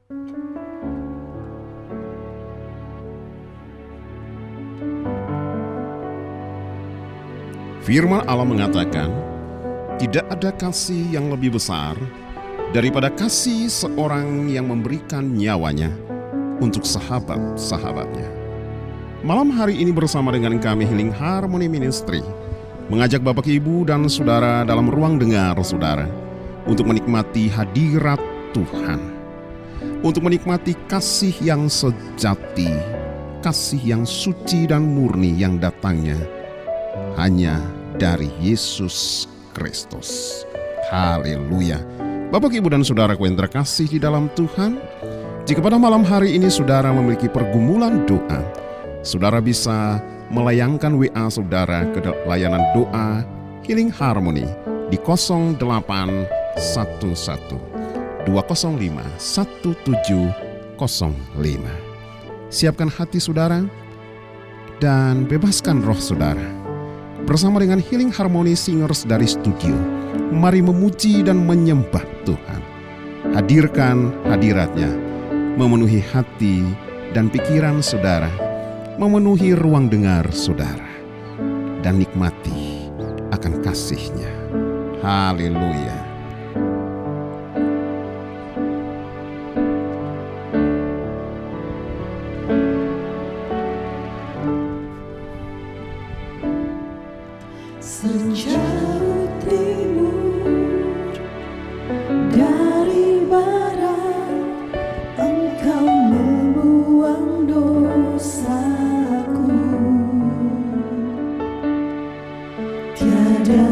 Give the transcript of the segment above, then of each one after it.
Firman Allah mengatakan, tidak ada kasih yang lebih besar daripada kasih seorang yang memberikan nyawanya untuk sahabat-sahabatnya. Malam hari ini bersama dengan kami Healing Harmony Ministry mengajak Bapak Ibu dan Saudara dalam ruang dengar Saudara untuk menikmati hadirat Tuhan, untuk menikmati kasih yang sejati, kasih yang suci dan murni yang datangnya hanya dari Yesus Kristus. Haleluya. Bapak, Ibu, dan Saudaraku yang terkasih di dalam Tuhan, jika pada malam hari ini Saudara memiliki pergumulan doa, Saudara bisa melayangkan WA Saudara ke layanan doa Healing Harmony di 0811 205 1705. Siapkan hati Saudara dan bebaskan roh Saudara. Bersama dengan Healing Harmony Singers dari studio, mari memuji dan menyembah Tuhan. Hadirkan hadiratnya, memenuhi hati dan pikiran Saudara, memenuhi ruang dengar Saudara, dan nikmati akan kasih-Nya. Haleluya. Sejauh timur dari barat, Engkau membuang dosaku. Tiada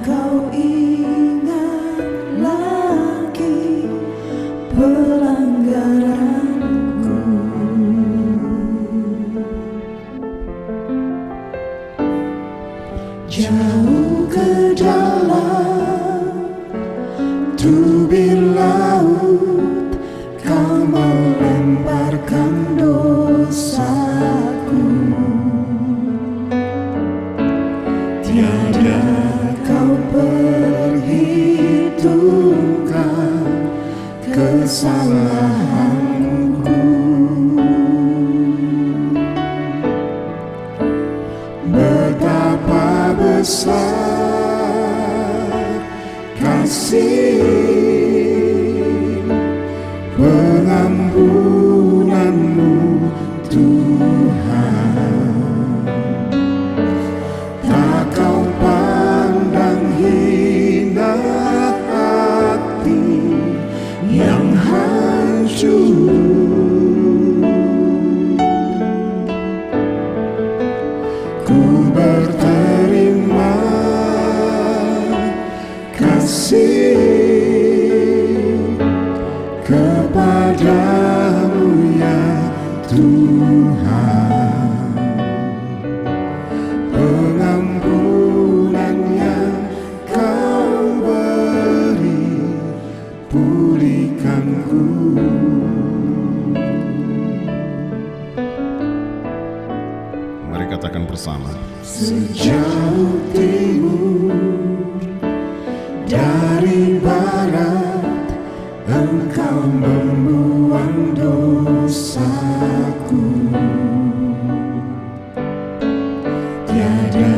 Kau ingat lagi pelanggaranku. Jauh ke dalam tubir laut, Kau melemparkan dosaku. Tiada Kau perhitungkan kesalahanku. Betapa besar kasih pengampunan-Mu, Tuhan. Tak Kau pandang hina hati yang hancur. Ku berterima kasih kepadamu ya Tuhan. Pengampunan yang Kau beri, pulihkanku. Mari katakan bersama. Sejauh timur dari barat, Engkau membuang dosaku. Tiada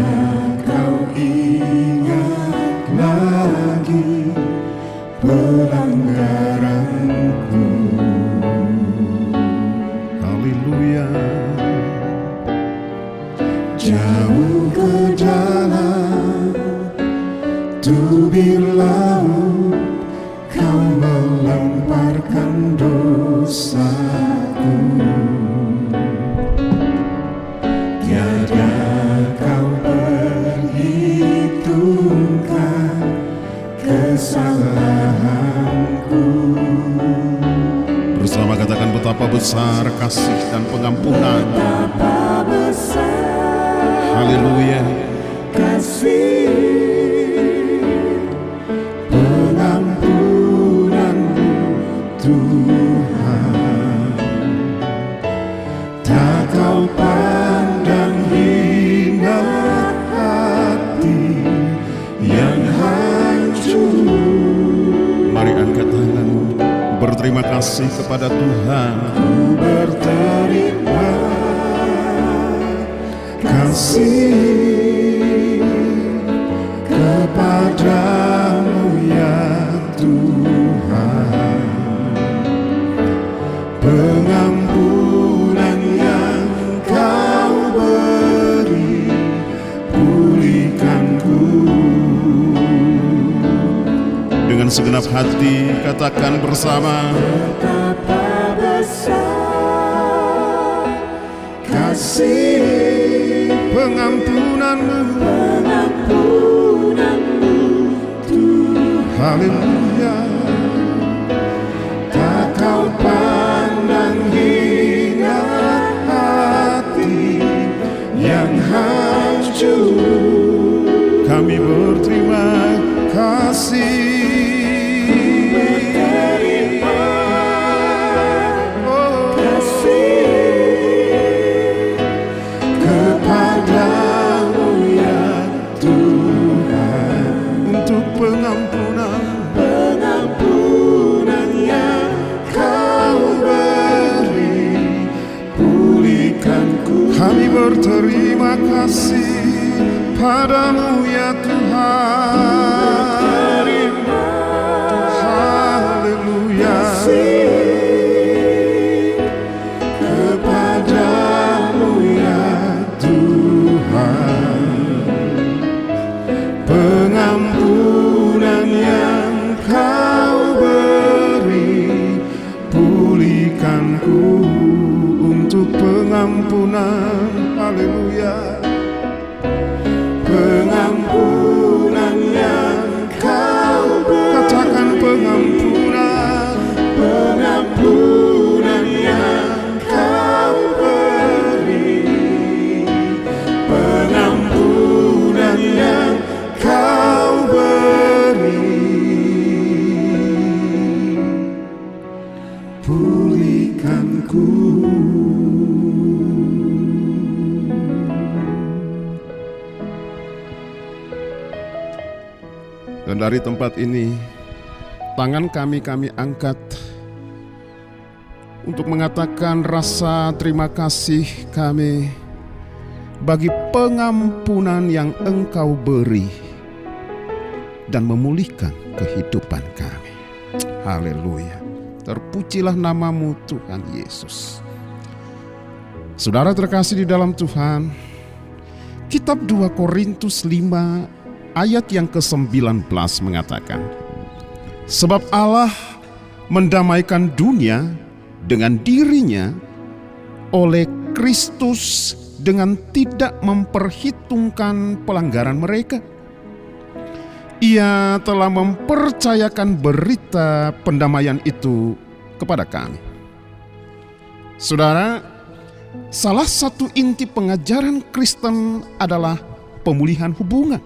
Kau ingat lagi pelanggaranku. Haleluya. Jauh ke dalam tubir laut, Kau melemparkan dosaku. Tiada Kau perhitungkan kesalahanku. Bersama katakan, betapa besar kasih dan pengampunan. Betapa besar Haleluya. kasih pengampunan-Mu, Tuhan. Tak Kau pandang hina hati yang hancur. Mari angkat tangan, berterima berterima kasih kepada Tuhan. Ku berterima kasih kepadamu ya Tuhan. Pengampunan yang Kau beri, pulihkanku. Dengan segenap hati katakan bersama, Betapa besar kasih pengampunanmu, pengampunanmu Tuhan. haleluya. Tak Kau pandang hina hati yang hancur. Kami berterima kasih. Pengampunan yang Kau beri, pulihkanku. Kami berterima kasih padamu ya Tuhan. Haleluya. Kepadamu ya Tuhan. Pengampunan yang Kau beri, pulihkanku. Untuk pengampunan, haleluya. Pengampunan yang Kau beri, Katakan pengampunan. pengampunan yang Kau beri, pengampunan yang Kau beri, pulihkanku. Dan dari tempat ini, tangan kami angkat untuk mengatakan rasa terima kasih kami bagi pengampunan yang Engkau beri dan memulihkan kehidupan kami. Haleluya. Terpujilah namamu Tuhan Yesus. Saudara terkasih di dalam Tuhan, kitab 2 Korintus 5 ayat yang ke-19 mengatakan, sebab Allah mendamaikan dunia dengan dirinya oleh Kristus dengan tidak memperhitungkan pelanggaran mereka. Ia telah mempercayakan berita pendamaian itu kepada kami. Saudara, salah satu inti pengajaran Kristen adalah pemulihan hubungan.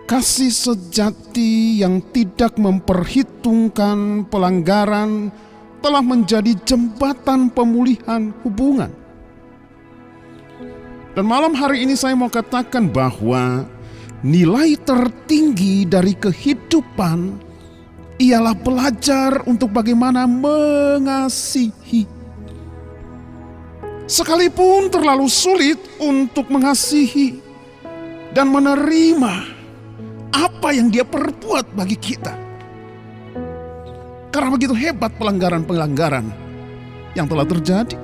Kasih sejati yang tidak memperhitungkan pelanggaran telah menjadi jembatan pemulihan hubungan. Dan malam hari ini saya mau katakan bahwa nilai tertinggi dari kehidupan ialah belajar untuk bagaimana mengasihi. Sekalipun terlalu sulit untuk mengasihi dan menerima apa yang Dia perbuat bagi kita. Karena begitu hebat pelanggaran-pelanggaran yang telah terjadi.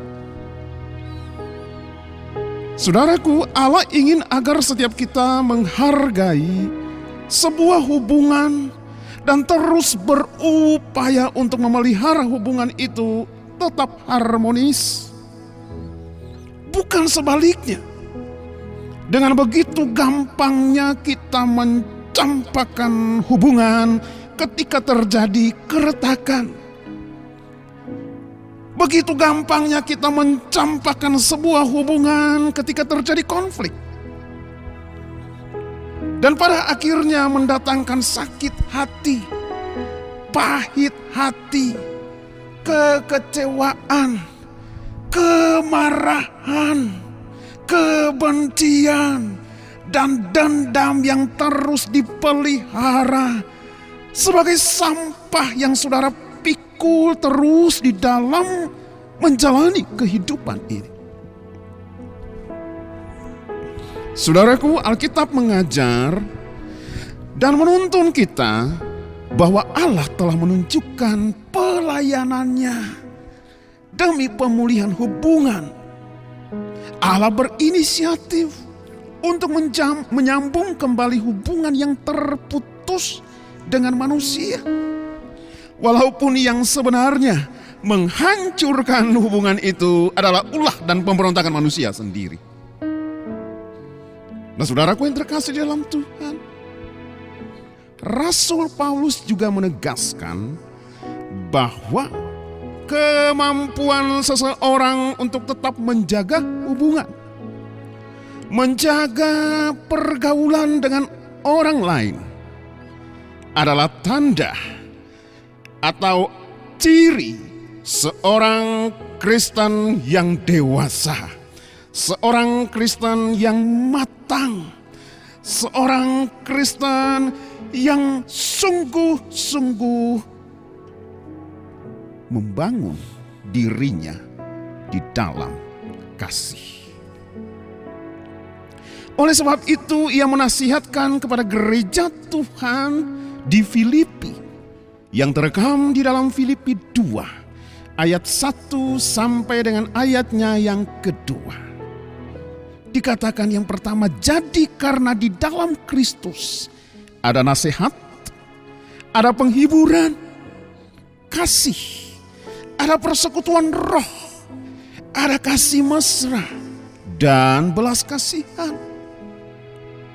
Saudaraku, Allah ingin agar setiap kita menghargai sebuah hubungan dan terus berupaya untuk memelihara hubungan itu tetap harmonis. Bukan sebaliknya. Dengan begitu gampangnya kita mencampakkan hubungan ketika terjadi keretakan. Begitu gampangnya kita mencampakkan sebuah hubungan ketika terjadi konflik. Dan pada akhirnya mendatangkan sakit hati, pahit hati, kekecewaan, kemarahan, kebencian, dan dendam yang terus dipelihara sebagai sampah yang saudara pikul terus di dalam menjalani kehidupan ini. Saudaraku, Alkitab mengajar dan menuntun kita bahwa Allah telah menunjukkan pelayanannya demi pemulihan hubungan. Allah berinisiatif untuk menyambung kembali hubungan yang terputus dengan manusia. Walaupun yang sebenarnya menghancurkan hubungan itu adalah ulah dan pemberontakan manusia sendiri. Nah, saudaraku yang terkasih di dalam Tuhan, Rasul Paulus juga menegaskan bahwa kemampuan seseorang untuk tetap menjaga hubungan, menjaga pergaulan dengan orang lain adalah tanda atau ciri seorang Kristen yang dewasa, seorang Kristen yang matang, seorang Kristen yang sungguh-sungguh membangun dirinya di dalam kasih. Oleh sebab itu ia menasihatkan kepada gereja Tuhan di Filipi yang terekam di dalam Filipi 2 ayat 1 sampai dengan ayatnya yang kedua. Dikatakan yang pertama, jadi karena di dalam Kristus ada nasihat, ada penghiburan, kasih, ada persekutuan roh, ada kasih mesra, dan belas kasihan.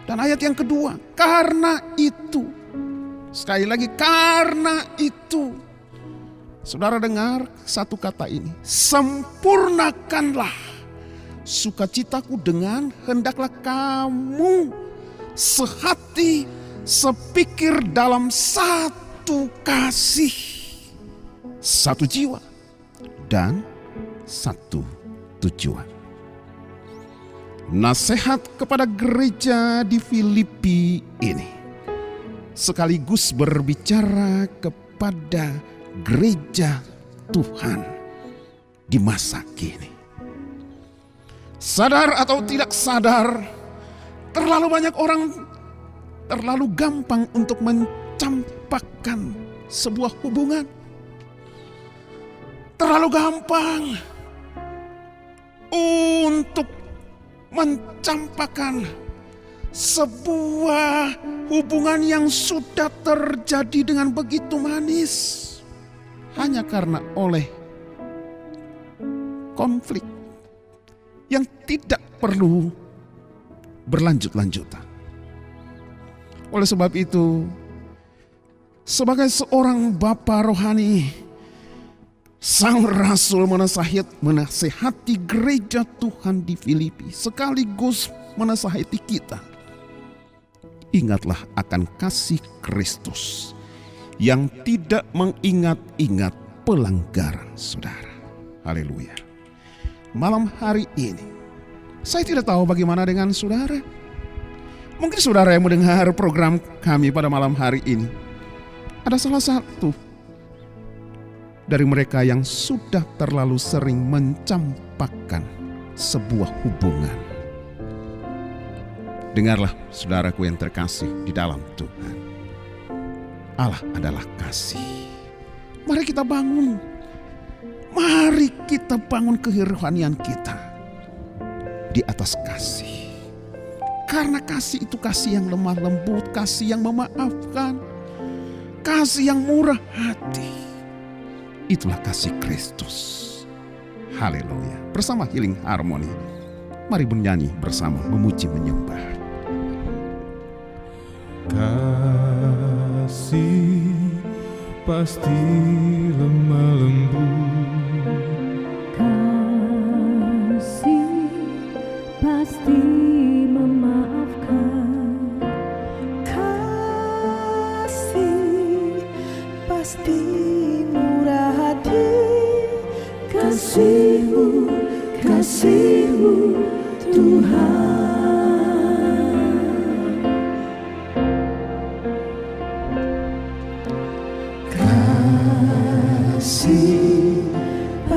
Dan ayat yang kedua, karena itu, sekali lagi karena itu, saudara dengar satu kata ini, sempurnakanlah sukacitaku dengan hendaklah kamu sehati sepikir dalam satu kasih, satu jiwa, dan satu tujuan. Nasihat kepada gereja di Filipi ini sekaligus berbicara kepada gereja Tuhan di masa kini. Sadar atau tidak sadar, terlalu banyak orang terlalu gampang untuk mencampakkan sebuah hubungan. Terlalu gampang untuk mencampakkan sebuah hubungan yang sudah terjadi dengan begitu manis hanya karena oleh konflik yang tidak perlu berlanjut-lanjutan. Oleh sebab itu, sebagai seorang bapa rohani, sang rasul menasihati gereja Tuhan di Filipi sekaligus menasihati kita. Ingatlah akan kasih Kristus yang tidak mengingat-ingat pelanggaran saudara. Haleluya. Malam hari ini, saya tidak tahu bagaimana dengan saudara. Mungkin saudara yang mendengar program kami pada malam hari ini ada salah satu dari mereka yang sudah terlalu sering mencampakkan sebuah hubungan. Dengarlah saudaraku yang terkasih di dalam Tuhan. Allah adalah kasih. Mari kita bangun. Mari kita bangun kerohanian kita di atas kasih. Karena kasih itu kasih yang lemah lembut, kasih yang memaafkan, kasih yang murah hati. Itulah kasih Kristus. Haleluya. Bersama Healing Harmony, mari bernyanyi bersama, memuji menyembah. Kasih pasti lemah lembut, kasih pasti memaafkan, kasih pasti murah hati, kasih-Mu, kasih-Mu Tuhan.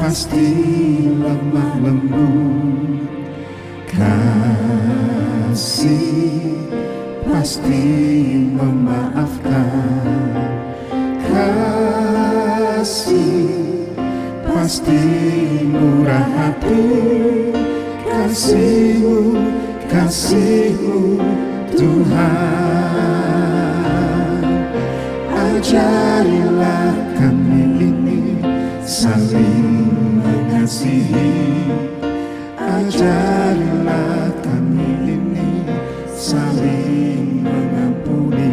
pasti lemah lembut. Kasih pasti memaafkan. Kasih pasti murah hati. Kasih-Mu Tuhan. Ajarilah kami ini saling mengasihi. Ajarilah kami ini saling mengampuni.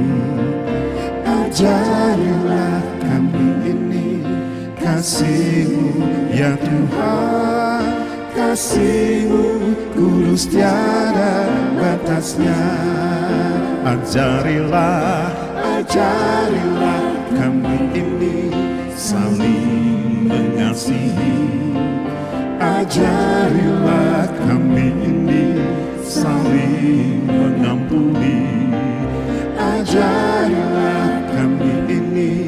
Ajarilah kami ini kasih-Mu ya Tuhan. Kasih-Mu kudus tiada batasnya. Ajarilah kami ini saling mengasihi. Ajarilah kami ini saling mengampuni. Ajarilah kami ini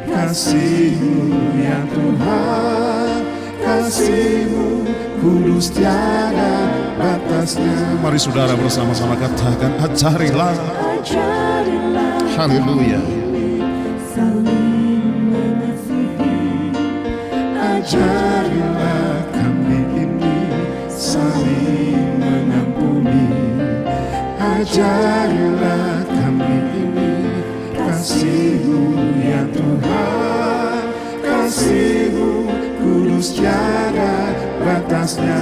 kasih-Mu ya Tuhan. Kasih-Mu kudus tiada batasnya. Mari saudara bersama-sama katakan ajarilah. Haleluya. Ajarilah kami ini saling mengampuni. Ajarilah kami ini kasih-Mu ya Tuhan. Kasih-Mu kudus tiada batasnya.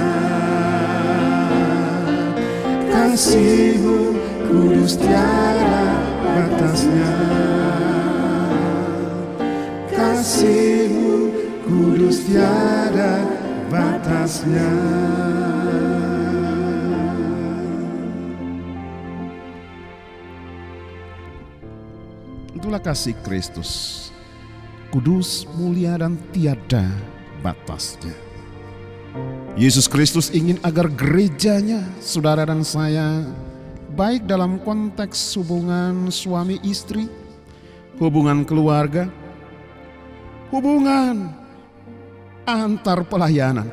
Kasih-Mu kudus tiada batasnya. Kasih-Mu kudus tiada batasnya. Itulah kasih Kristus, kudus, mulia, dan tiada batasnya. Yesus Kristus ingin agar gerejanya, saudara dan saya, baik dalam konteks hubungan suami istri, hubungan keluarga, hubungan antar pelayanan,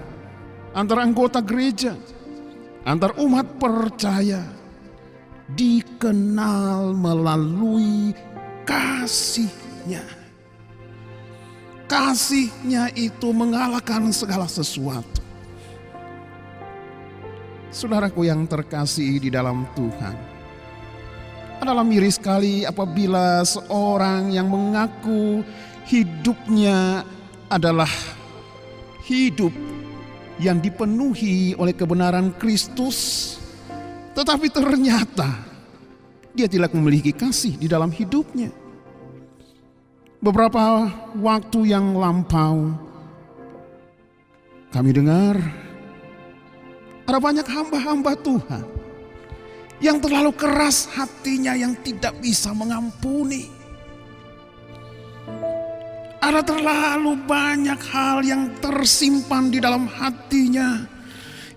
antar anggota gereja, antar umat percaya, dikenal melalui kasih-Nya. Kasih-Nya itu mengalahkan segala sesuatu. Saudaraku yang terkasih di dalam Tuhan, adalah miris sekali apabila seorang yang mengaku hidupnya adalah hidup yang dipenuhi oleh kebenaran Kristus, tetapi ternyata dia tidak memiliki kasih di dalam hidupnya. Beberapa waktu yang lampau kami dengar ada banyak hamba-hamba Tuhan yang terlalu keras hatinya, yang tidak bisa mengampuni. Ada terlalu banyak hal yang tersimpan di dalam hatinya,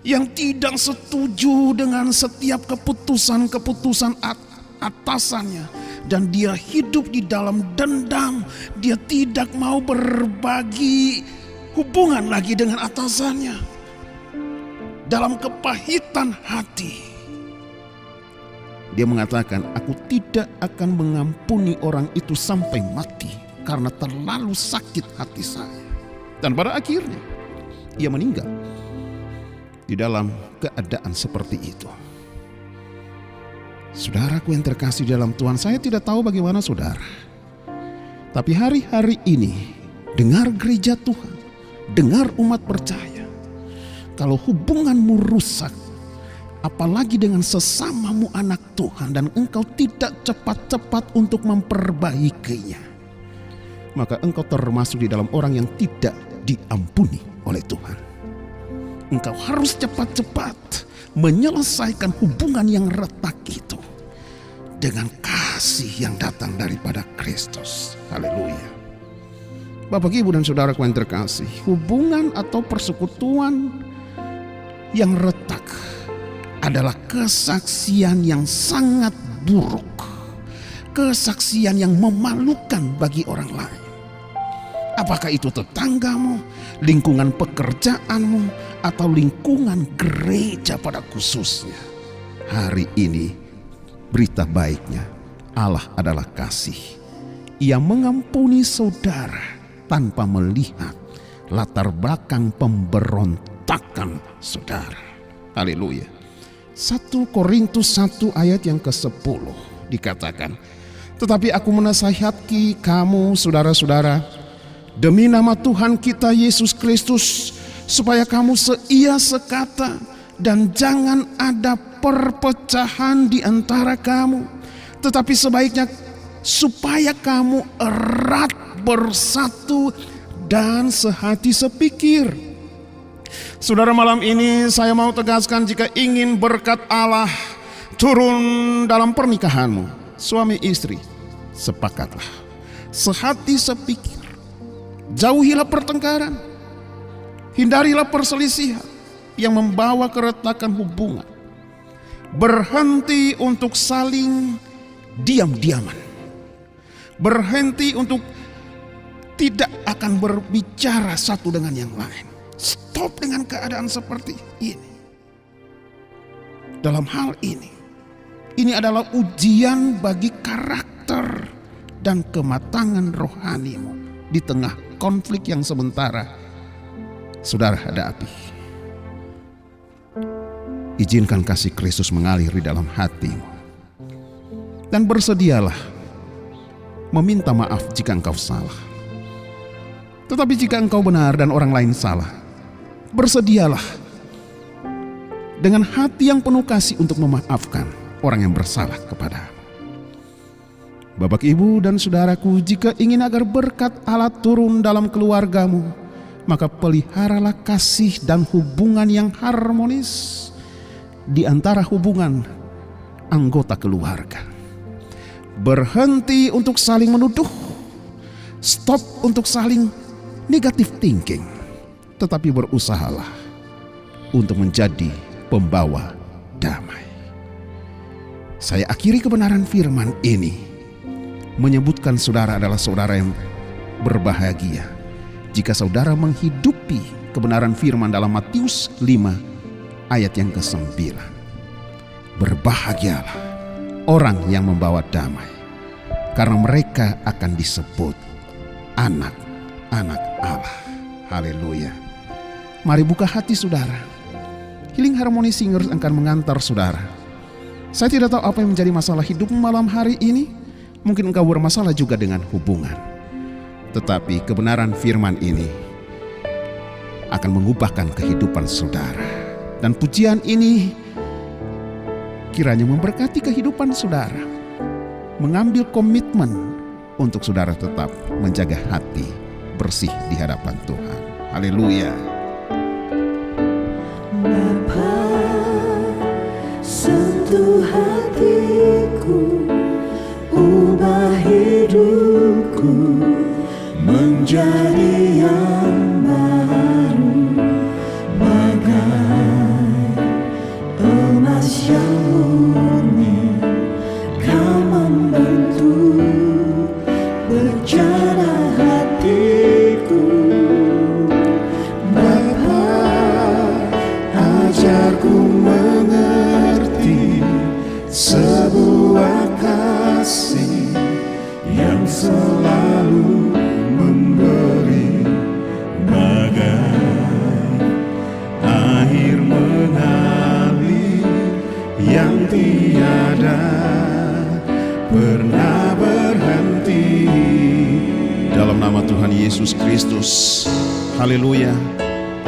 yang tidak setuju dengan setiap keputusan-keputusan atasannya. Dan dia hidup di dalam dendam. Dia tidak mau berbagi hubungan lagi dengan atasannya. Dalam kepahitan hati, dia mengatakan, aku tidak akan mengampuni orang itu sampai mati, karena terlalu sakit hati saya. Dan pada akhirnya ia meninggal di dalam keadaan seperti itu. Saudaraku yang terkasih dalam Tuhan, saya tidak tahu bagaimana saudara, tapi hari-hari ini dengar gereja Tuhan, dengar umat percaya, kalau hubunganmu rusak, apalagi dengan sesamamu anak Tuhan, dan engkau tidak cepat-cepat untuk memperbaikinya, maka engkau termasuk di dalam orang yang tidak diampuni oleh Tuhan. Engkau harus cepat-cepat menyelesaikan hubungan yang retak itu dengan kasih yang datang daripada Kristus. Haleluya. Bapak, Ibu, dan saudaraku yang terkasih, hubungan atau persekutuan yang retak adalah kesaksian yang sangat buruk, kesaksian yang memalukan bagi orang lain. Apakah itu tetanggamu, lingkungan pekerjaanmu, atau lingkungan gereja pada khususnya. Hari ini berita baiknya, Allah adalah kasih. Ia mengampuni saudara tanpa melihat latar belakang pemberontakan saudara. Haleluya. 1 Korintus 1 ayat yang ke-10 dikatakan, tetapi aku menasihati kamu saudara-saudara, demi nama Tuhan kita Yesus Kristus, supaya kamu seia sekata dan jangan ada perpecahan di antara kamu, tetapi sebaiknya supaya kamu erat bersatu dan sehati sepikir. Saudara, malam ini saya mau tegaskan, jika ingin berkat Allah turun dalam pernikahanmu, suami istri, sepakatlah, sehati sepikir. Jauhilah pertengkaran, hindarilah perselisihan yang membawa keretakan hubungan. Berhenti untuk saling diam-diaman. Berhenti untuk tidak akan berbicara satu dengan yang lain. Stop dengan keadaan seperti ini. Dalam hal ini adalah ujian bagi karakter dan kematangan rohanimu di tengah konflik yang sementara saudara hadapi. Izinkan kasih Kristus mengalir di dalam hatimu, dan bersedialah meminta maaf jika engkau salah. Tetapi jika engkau benar dan orang lain salah, bersedialah dengan hati yang penuh kasih untuk memaafkan orang yang bersalah kepadamu. Bapak, Ibu, dan saudaraku, jika ingin agar berkat Allah turun dalam keluargamu, maka peliharalah kasih dan hubungan yang harmonis di antara hubungan anggota keluarga. Berhenti untuk saling menuduh, stop untuk saling negative thinking, tetapi berusahalah untuk menjadi pembawa damai. Saya akhiri kebenaran firman ini menyebutkan saudara adalah saudara yang berbahagia jika saudara menghidupi kebenaran firman dalam Matius 5 ayat yang ke-9. Berbahagialah orang yang membawa damai, karena mereka akan disebut anak-anak Allah. Haleluya. Mari buka hati saudara. Healing Harmony Singers akan mengantar saudara. Saya tidak tahu apa yang menjadi masalah hidupmu malam hari ini. Mungkin engkau bermasalah juga dengan hubungan. Tetapi kebenaran firman ini akan mengubahkan kehidupan saudara. Dan pujian ini kiranya memberkati kehidupan saudara. Mengambil komitmen untuk saudara tetap menjaga hati bersih di hadapan Tuhan. Haleluya. Bapa, sentuh hatiku, ubah hidupku menjadi yang baru, bagai emas yang murni. Kau membentuk berjana hatiku. Bapa, ajarku mengerti sebuah kasih yang selalu memberi, bagai air mengalir yang tiada pernah berhenti. Dalam nama Tuhan Yesus Kristus. Haleluya.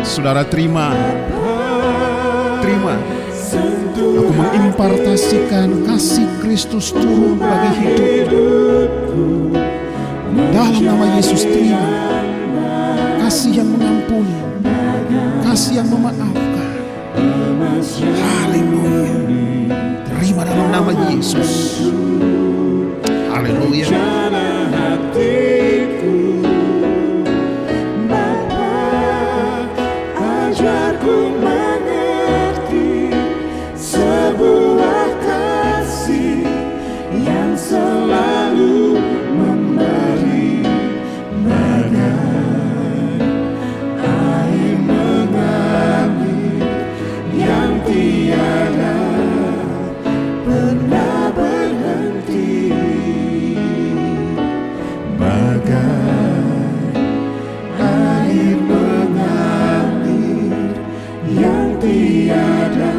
Saudara terima. Aku mengimpartasikan kasih Kristus turun bagi hidupku. Dalam nama Yesus, terima kasih yang mengampuni, kasih yang memaafkan. Haleluya. Terima dalam nama Yesus. Haleluya. Ajarku mengerti sebuah kasih yang selalu memberi, bagai bagai air mengalir yang tiada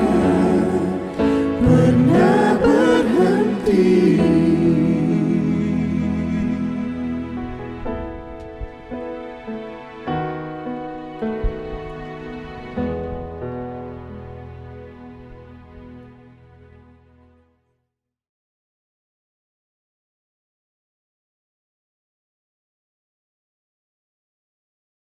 pernah berhenti.